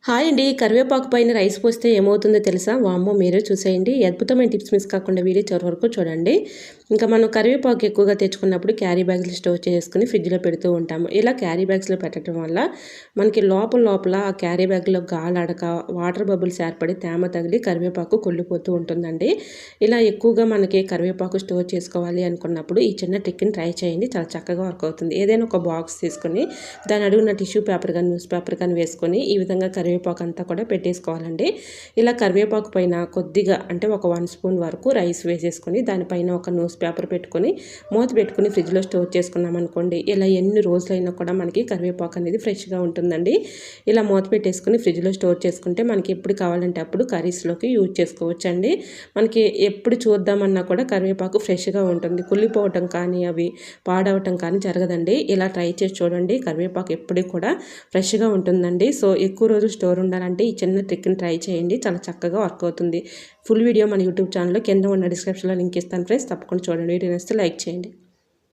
Hi అండి. కరివేపాకు పైన రైస్ పోస్తే ఏమవుతుందో తెలుసా? వామ్మో! మీరే చూసేయండి. అద్భుతమైన టిప్స్ మిస్ కాకుండా వీడియో చివరి వరకు చూడండి. ఇంకా మనం కరివేపాకు ఎక్కువగా తెచ్చుకున్నప్పుడు క్యారీ బ్యాగ్స్‌లో స్టోర్ చేసుకొని ఫ్రిడ్జ్‌లో పెడుతూ ఉంటాము. ఇలా క్యారీ బ్యాగ్స్‌లో పెట్టడం వల్ల మనకి లోపల ఆ క్యారీ బ్యాగ్‌లో గాలాడక వాటర్ బబుల్స్ ఏర్పడి తేమ తగిలి కరివేపాకు కుళ్ళిపోతూ ఉంటుందండి. ఇలా ఎక్కువగా మనకి కరివేపాకు స్టోర్ చేసుకోవాలి అనుకున్నప్పుడు ఈ చిన్న ట్రిక్‌ని ట్రై చేయండి. చాలా చక్కగా వర్క్ అవుతుంది. ఏదైనా ఒక బాక్స్ తీసుకొని దాని అడుగున టిష్యూ పేపర్ గాని, న్యూస్ పేపర్ గాని వేసుకొని ఈ విధంగా కరివేపాకు అంతా కూడా పెట్టేసుకోవాలండి. ఇలా కరివేపాకు పైన కొద్దిగా అంటే ఒక 1 స్పూన్ వరకు రైస్ వేసేసుకొని దానిపైన ఒక న్యూస్ పేపర్ పెట్టుకొని మూత పెట్టుకొని ఫ్రిడ్జ్‌లో స్టోర్ చేసుకున్నామనుకోండి, ఇలా ఎన్ని రోజులైనా కూడా మనకి కరివేపాకు అనేది ఫ్రెష్‌గా ఉంటుందండి. ఇలా మూత పెట్టేసుకొని ఫ్రిడ్జ్‌లో స్టోర్ చేసుకుంటే మనకి ఎప్పుడు కావాలంటే అప్పుడు కర్రీస్‌లోకి యూజ్ చేసుకోవచ్చండి. మనకి ఎప్పుడు చూద్దామన్నా కూడా కరివేపాకు ఫ్రెష్‌గా ఉంటుంది. కుళ్ళిపోవటం కానీ అవి పాడవటం కానీ జరగదండి. ఇలా ట్రై చేసి చూడండి. కరివేపాకు ఎప్పటికి కూడా ఫ్రెష్‌గా ఉంటుందండి. సో ఎక్కువ రోజులు స్టోర్ ఉండాలంటే ఈ చిన్న ట్రిక్‌ని ట్రై చేయండి. చాలా చక్కగా వర్క్ అవుతుంది. ఫుల్ వీడియో మన యూట్యూబ్ ఛానల్‌లో కింద ఉన్న డిస్క్రిప్షన్‌లో లింక్ ఇస్తాను ఫ్రెండ్స్. తప్పకుండా చూడండి. వీడియో నచ్చితే లైక్ చేయండి.